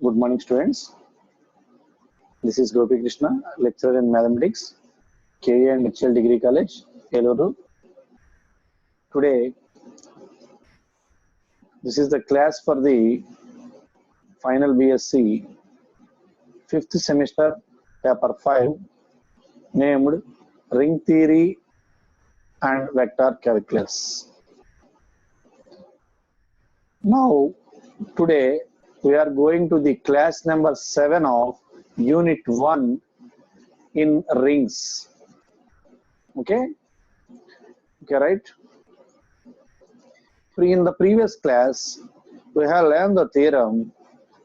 Good morning, students. This is Gopi Krishna, lecturer in mathematics, KA and HL Degree College, Eluru. Today, this is the class for the final BSc 5th semester, paper 5, named Ring Theory and Vector Calculus. Now, today we are going to the class number 7 of Unit 1 in rings. Okay, right? In the previous class, we have learned the theorem.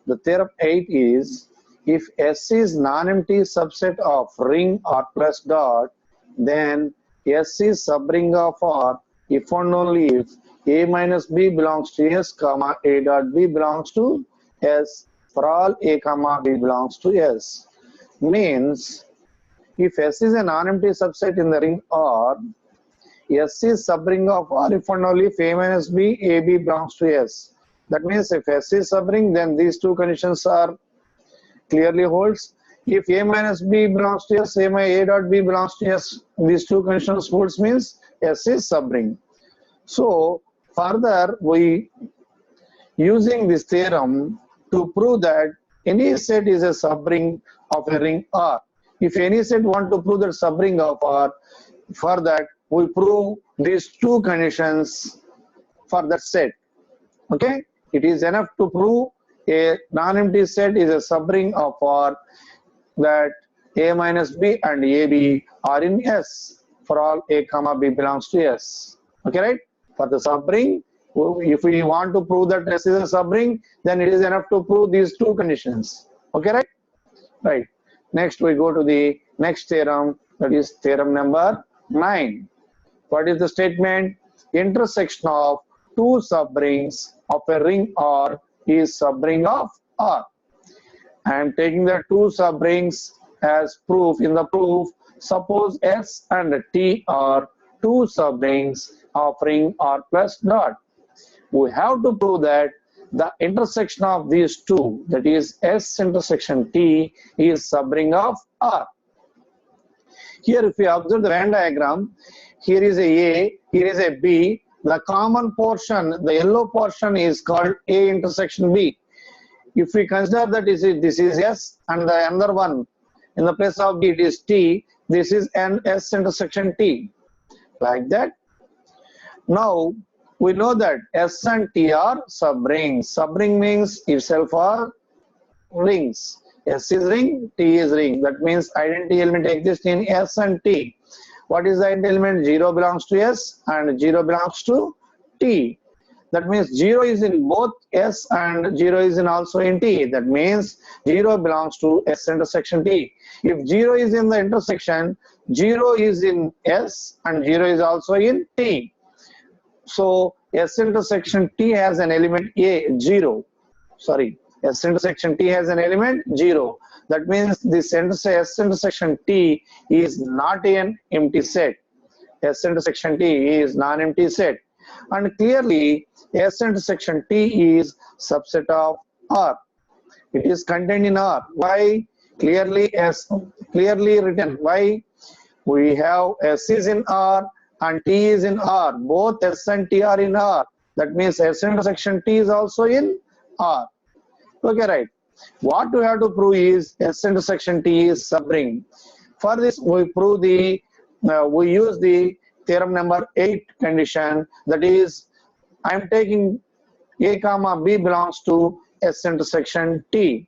The theorem 8 is, if S is non-empty subset of ring R plus dot, then S is subring of R if and only if A minus B belongs to S, comma A dot B belongs to S, for all A comma B belongs to S. Means, if S is a non-empty subset in the ring R, S is subring of R if and only if A minus B, AB belongs to S. That means if S is subring, then these two conditions are clearly holds. If A minus B belongs to S, A dot B belongs to S, these two conditions holds means S is subring. So further, we using this theorem to prove that any set is a subring of a ring R. If any set want to prove that subring of R, for that we prove these two conditions for that set. Okay, it is enough to prove a non-empty set is a subring of R, that A minus B and AB are in S for all A comma B belongs to S. Okay, right? For the subring, if we want to prove that S is a subring, then it is enough to prove these two conditions. Okay, right? Right. Next, we go to the next theorem, that is theorem number 9. What is the statement? Intersection of two subrings of a ring R is subring of R. I am taking the two subrings as proof. In the proof, suppose S and T are two subrings of ring R plus dot. We have to prove that the intersection of these two, that is S intersection T, is subring of R. Here, if you observe the Venn diagram, here is a, here is a B. The common portion, the yellow portion is called A intersection B. If we consider that this is S and the another one in the place of B it is T, this is an S intersection T. Like that. Now we know that S and T are subrings. Subring means itself are rings. S is ring, T is ring. That means identity element exists in S and T. What is the identity element? 0 belongs to S and 0 belongs to T. That means 0 is in both S and 0 is in also in T. That means 0 belongs to S intersection T. If 0 is in the intersection, 0 is in S and 0 is also in T. So S intersection T has an element A, 0. Sorry, S intersection T has an element 0. That means this S intersection T is not an empty set. S intersection T is non-empty set. And clearly, S intersection T is subset of R. It is contained in R. Why? Clearly written. Why? We have S is in R and T is in R. Both S and T are in R. That means S intersection T is also in R. Okay, right. What we have to prove is S intersection T is subring. For this, we prove the we use the theorem number 8 condition. That is, I am taking A comma B belongs to S intersection T.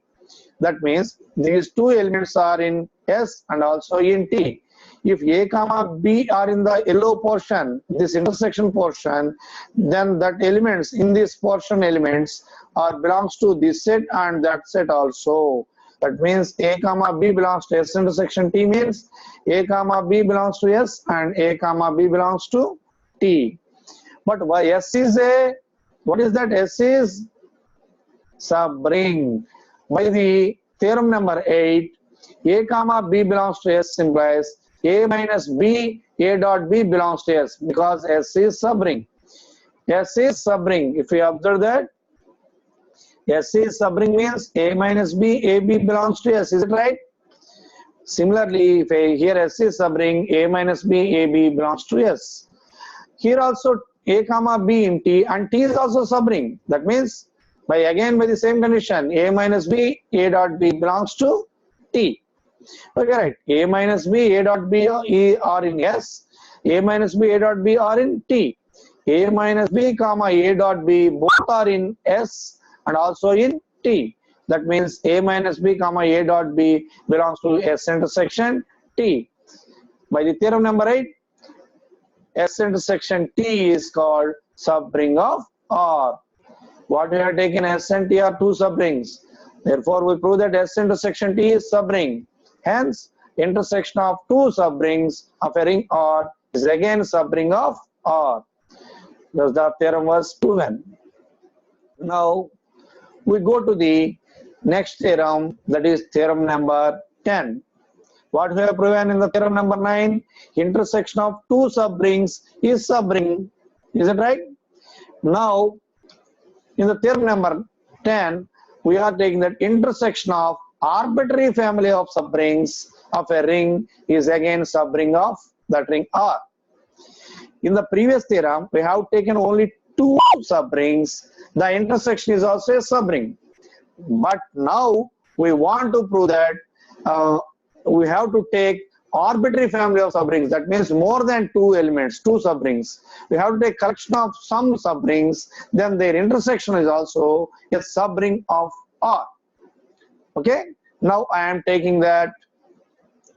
That means these two elements are in S and also in T. If A comma B are in the yellow portion, this intersection portion, then that elements in this portion elements are belongs to this set and that set also. That means A comma B belongs to S intersection T means A comma B belongs to S and A comma B belongs to T. But why S is a, what is that? S is subring. By the theorem number 8, A comma B belongs to S implies A minus B, A dot B belongs to S, because S is subring. S is subring. If we observe that S is subring means A minus B, AB belongs to S, is it right? Similarly, if here S is subring, A minus B, AB belongs to S. Here also A comma B in T, and T is also subring. That means by the same condition, A minus B, A dot B belongs to T. Okay, right. A minus B, A dot B are in S. A minus B, A dot B are in T. A minus B comma A dot B both are in S and also in T. That means A minus B comma A dot B belongs to S intersection T. By the theorem number 8, S intersection T is called subring of R. What we have taken, S and T are two subrings. Therefore, we prove that S intersection T is subring. Hence, intersection of two subrings of a ring R is again subring of R. Thus, the theorem was proven. Now, we go to the next theorem, that is theorem number 10. What we have proven in the theorem number 9? Intersection of two subrings is subring. Is it right? Now, in the theorem number 10, we are taking that intersection of arbitrary family of subrings of a ring is again subring of that ring R. In the previous theorem, we have taken only two subrings. The intersection is also a subring. But now we want to prove that we have to take arbitrary family of subrings. That means more than two elements, two subrings. We have to take collection of some subrings. Then their intersection is also a subring of R. Okay. Now I am taking that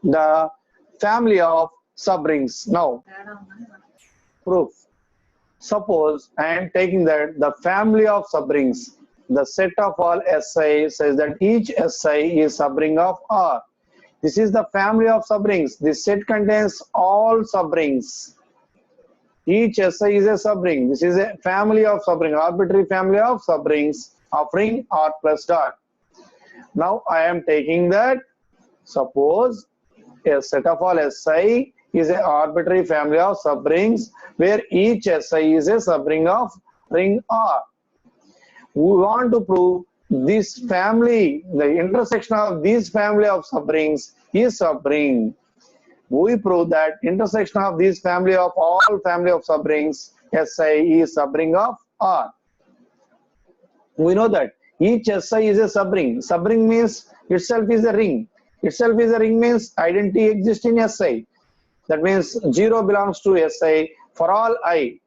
the family of subrings. Now proof. Suppose I am taking that the family of subrings, the set of all Si says that each Si is subring of R. This is the family of subrings. This set contains all subrings. Each Si is a subring. This is a family of subrings, arbitrary family of subrings of ring R plus dot. Now I am taking that, suppose a set of all Si is an arbitrary family of subrings where each Si is a subring of ring R. We want to prove this family, the intersection of these family of subrings is subring. We prove that intersection of these family of all family of subrings Si is subring of R. We know that each Si is a subring. Subring means itself is a ring. Itself is a ring means identity exists in Si. That means 0 belongs to Si for all I.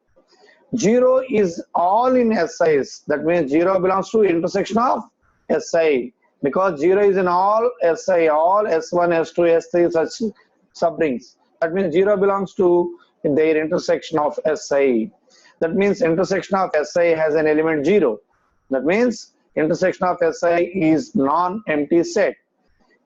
0 is all in Si's. That means 0 belongs to intersection of Si. Because 0 is in all Si, all S1, S2, S3 such subrings. That means 0 belongs to their intersection of Si. That means intersection of Si has an element 0. That means intersection of Si is non-empty set.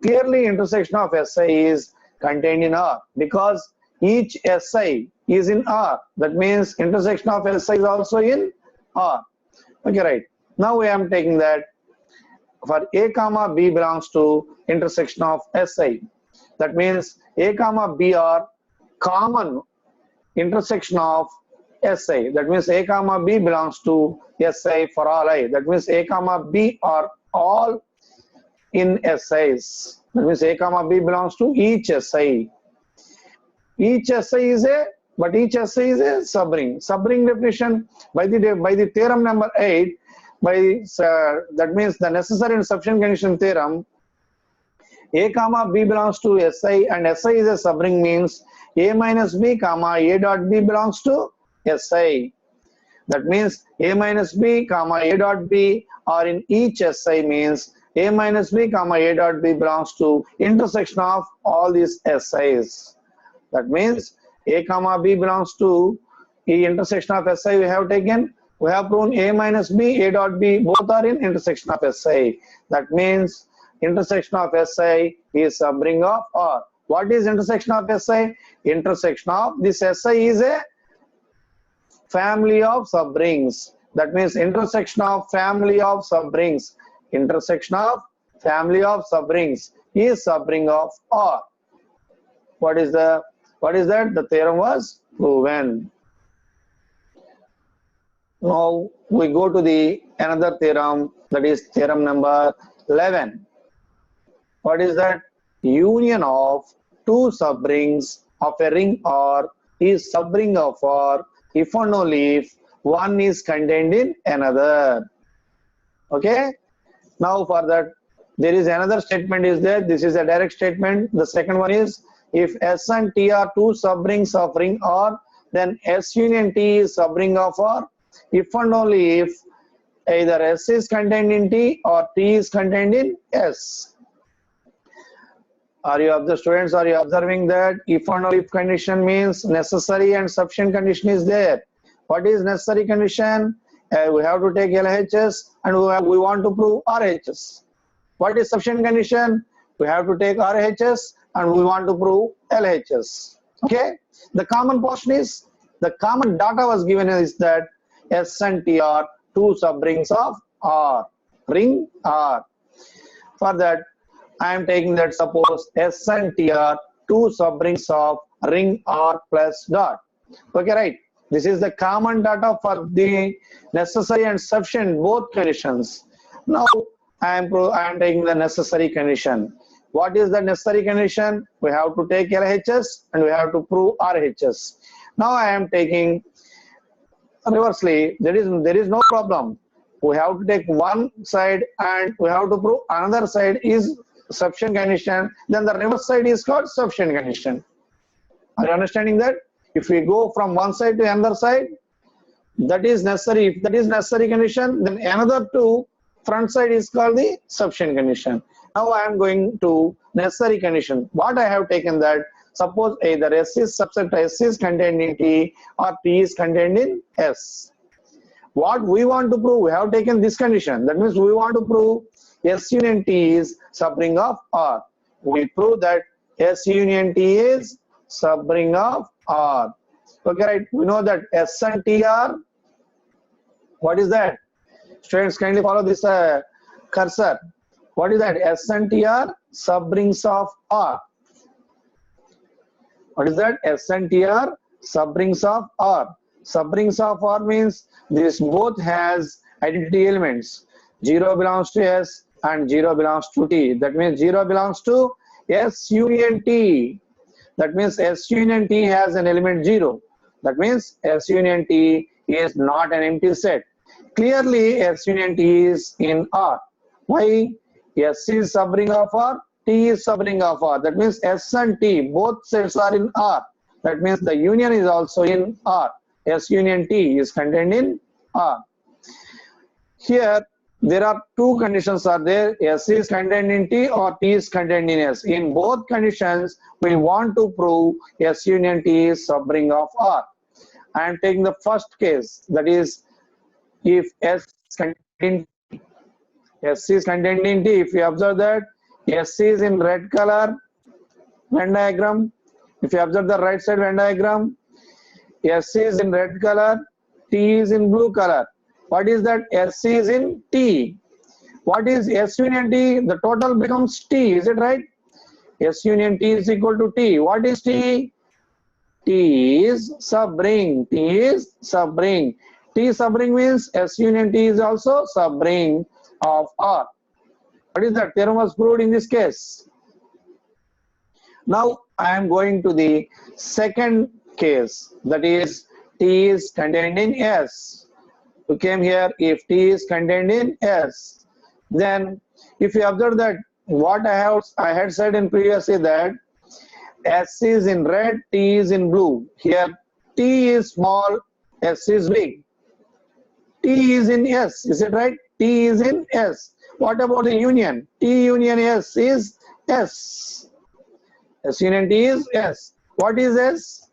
Clearly intersection of Si is contained in R because each Si is in R. That means intersection of Si is also in R. Okay, right. Now I am taking that for A comma B belongs to intersection of Si. That means A comma B are common intersection of Si. That means A comma B belongs to Si for all I. That means A comma B are all in Si's. That means A comma B belongs to each Si. Each Si is a subring. Subring definition by the theorem number 8, that means the necessary and sufficient condition theorem. A comma B belongs to Si and Si is a subring means A minus B comma A dot B belongs to Si. That means A minus B comma A dot B are in each Si means A minus B comma A dot B belongs to intersection of all these Si's. That means A comma B belongs to the intersection of Si we have taken. We have proven A minus B, A dot B both are in intersection of Si. That means intersection of Si is subring of R. What is intersection of Si? Intersection of this Si is a family of subrings. That means intersection of family of subrings. Intersection of family of subrings is subring of R. What is that? The theorem was proven. Now we go to the another theorem, that is theorem number 11. What is that? Union of two subrings of a ring R is subring of R if and only if one is contained in another. Okay. Now for that, there is another statement is there. This is a direct statement. The second one is, if S and T are two subrings of ring R, then S union T is subring of R if and only if either S is contained in T or T is contained in S. Are you students? Are you observing that if and only if condition means necessary and sufficient condition is there? What is necessary condition? We have to take LHS and we want to prove RHS. What is sufficient condition? We have to take RHS and we want to prove LHS. Okay. The common portion is, the common data was given is that S and T are two subrings of R, ring R. For that, I am taking that suppose S and T are two subrings of ring R plus dot. Okay, right? This is the common data for the necessary and sufficient both conditions. Now I am taking the necessary condition. What is the necessary condition? We have to take LHS and we have to prove RHS. Now I am taking reversely. There is no problem. We have to take one side and we have to prove another side is sufficient condition. Then the reverse side is called sufficient condition. Are you understanding that? If we go from one side to another side, that is necessary. If that is necessary condition, then another two front side is called the sufficient condition. Now I am going to necessary condition. What I have taken that, suppose either S is subset S is contained in T or T is contained in S. What we want to prove, we have taken this condition. That means we want to prove S union T is subring of R. We prove that S union T is subring of R. Okay, right? We know that S and T are, what is that? Students, kindly follow this cursor. What is that? S and T are subrings of R. What is that? S and T are subrings of R. Subrings of R means this both has identity elements. 0 belongs to S and 0 belongs to T. That means 0 belongs to S union T. That means S union T has an element 0. That means S union T is not an empty set. Clearly S union T is in R. Why? S is subring of R, T is subring of R. That means S and T, both sets are in R. That means the union is also in R. S union T is contained in R. Here there are two conditions are there. S is contained in T or T is contained in S. In both conditions, we want to prove S union T is subring of R. I am taking the first case, that is if S contained S is contained in T. If you observe that S is in red color Venn diagram, if you observe the right side Venn diagram, S is in red color, T is in blue color. What is that? S is in T. What is S union T? The total becomes T, is it right? S union T is equal to T. What is T? T is subring. T is subring. T subring means S union T is also subring of R. What is that? Theorem was proved in this case. Now I am going to the second case, that is T is contained in S. We came here, if T is contained in S, then if you observe that what I had said in previously that S is in red, T is in blue. Here T is small, S is big. T is in S, is it right? T is in S. What about the union? T union S is S. S union T is S. What is S?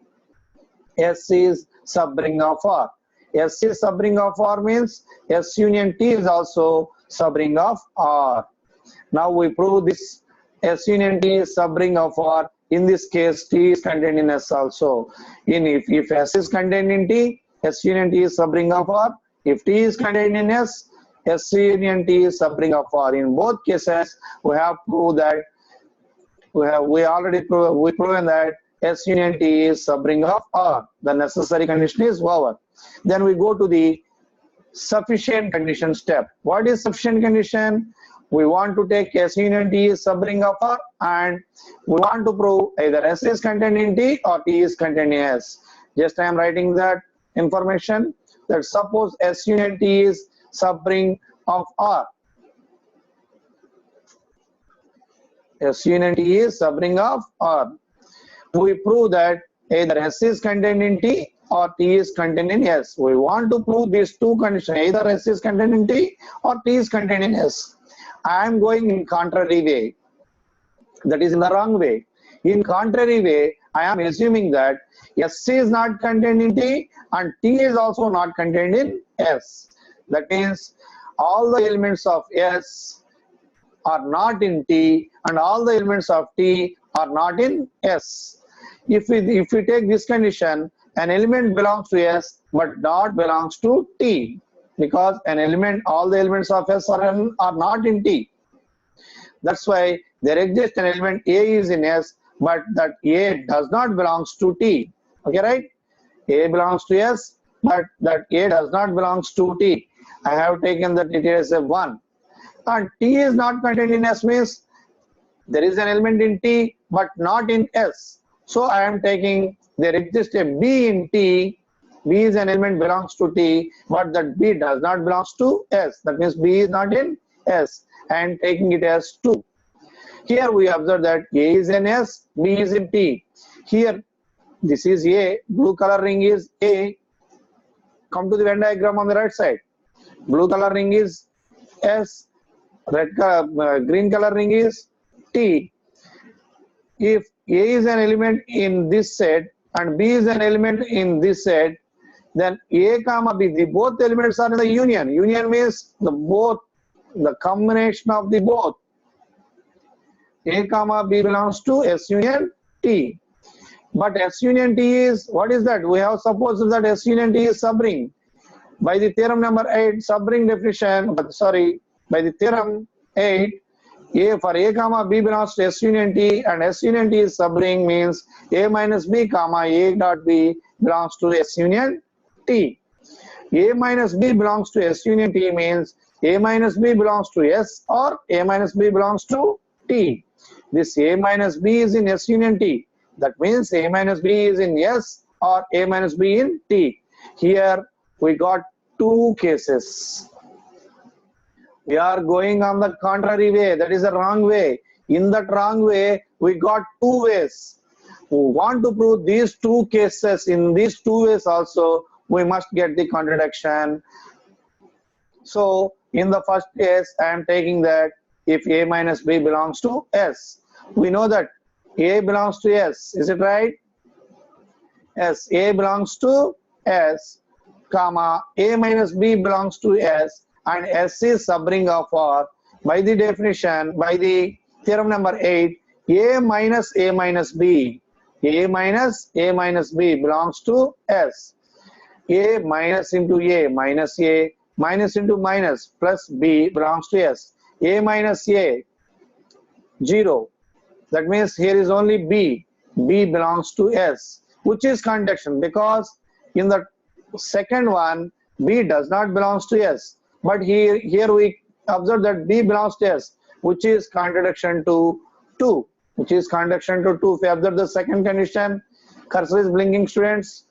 S is subring of R. S is subring of R means S union T is also subring of R. Now we prove this S union T is subring of R. In this case, T is contained in S also. If S is contained in T, S union T is subring of R. If T is contained in S, S union T is subring of R. In both cases, we have proved that we already proven that S union T is subring of R. The necessary condition is over. Then we go to the sufficient condition step. What is sufficient condition? We want to take S union T is subring of R, and we want to prove either S is contained in T or T is contained in S. Just I am writing that information, that suppose S union T is subring of R. S union T is subring of R. We prove that either S is contained in T or T is contained in S. We want to prove these two conditions, either S is contained in T or T is contained in S. I am going in contrary way, that is in the wrong way. In contrary way, I am assuming that S is not contained in T and T is also not contained in S. That means all the elements of S are not in T and all the elements of T are not in S. If we take this condition, an element belongs to S but dot belongs to T, because an element, all the elements of S are not in T. That's why there exists an element A is in S, but that A does not belongs to T. Okay, right? A belongs to S, but that A does not belongs to T. I have taken that it as a 1. And T is not contained in S means there is an element in T but not in S. So I am taking there exists a B in T. B is an element belongs to T, but that B does not belongs to S. That means B is not in S. I am taking it as 2. Here we observe that A is in S, B is in T. Here this is A, blue color ring is A. Come to the Venn diagram on the right side. Blue color ring is S, green color ring is T. If A is an element in this set and B is an element in this set, then A comma B, the both elements are in the union. Union means the combination of the both. A comma B belongs to S union T. But S union T is, what is that? We have supposed that S union T is subring. By the theorem number 8, subring definition, by the theorem 8, A for A comma B belongs to S union T and S union T is subring means A minus B comma A dot B belongs to S union T. A minus B belongs to S union T means A minus B belongs to S or A minus B belongs to T. This A minus B is in S union T. That means A minus B is in S or A minus B in T. Here we got two cases. We are going on the contrary way, that is the wrong way. In that wrong way, we got two ways. We want to prove these two cases. In these two ways also, we must get the contradiction. So, in the first case, I am taking that if A minus B belongs to S. We know that A belongs to S, is it right? Yes, A belongs to S, comma, A minus B belongs to S, and S is subring of R. By the definition, by the theorem number 8, A minus B, A minus B belongs to S. A minus into A, minus into minus, plus B belongs to S. A minus A, 0. That means here is only B. B belongs to S, which is contradiction, because in the second one, B does not belongs to S. But here we observe that B belongs to S, which is contradiction to 2. Which is contradiction to 2. If we observe the second condition, cursor is blinking, students.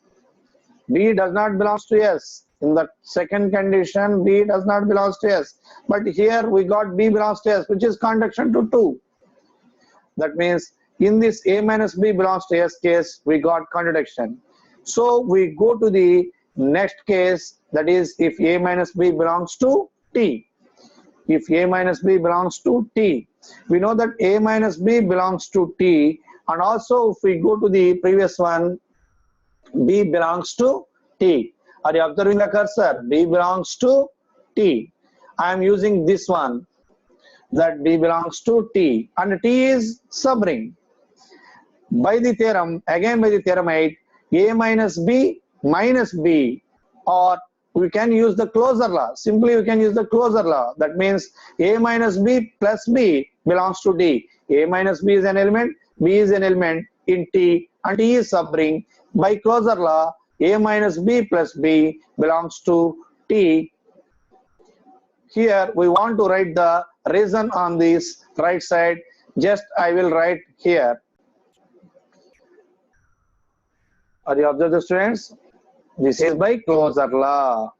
B does not belongs to S. In the second condition, B does not belongs to S. But here we got B belongs to S, which is contradiction to 2. That means in this A minus B belongs to S case, we got contradiction. So we go to the next case, that is if A minus B belongs to T. If A minus B belongs to T, we know that A minus B belongs to T, and also if we go to the previous one, B belongs to T. Are you observing the cursor? B belongs to T. I am using this one, that B belongs to T, and T is subring. By the theorem, again by the theorem 8, A minus B, or we can use the closure law. Simply we can use the closure law. That means A minus B plus B belongs to T. A minus B is an element, B is an element in T, and T is subring. By closure law, A minus B plus B belongs to T, here we want to write the reason on this right side. Just I will write here. Are you observe the students? This is by closure law.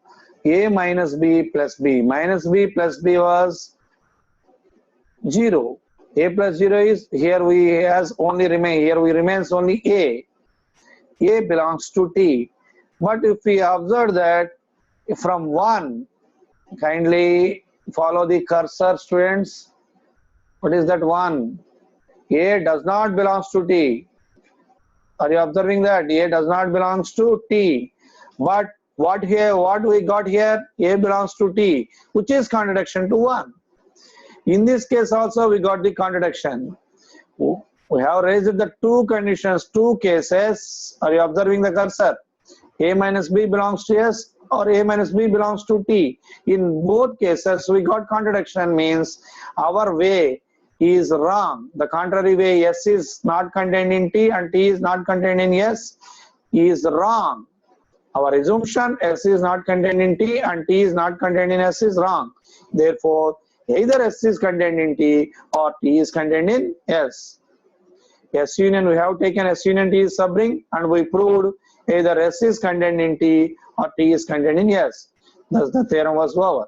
A minus B plus B. Minus B plus B was 0. A plus 0 is here we has only remain. Here we remains only A. A belongs to T. But if we observe that from 1, kindly follow the cursor, students. What is that 1? A does not belongs to T. Are you observing that? A does not belongs to T. But what we got here? A belongs to T, which is contradiction to 1. In this case also we got the contradiction. We have raised the two conditions, two cases. Are you observing the cursor? A minus B belongs to S or A minus B belongs to T. In both cases we got contradiction, means our way is wrong. The contrary way, S is not contained in T and T is not contained in S, is wrong. Our assumption S is not contained in T and T is not contained in S is wrong. Therefore, either S is contained in T or T is contained in S. S union, we have taken S union T is subring and we proved either S is contained in T or T is contained in S. Thus the theorem was over.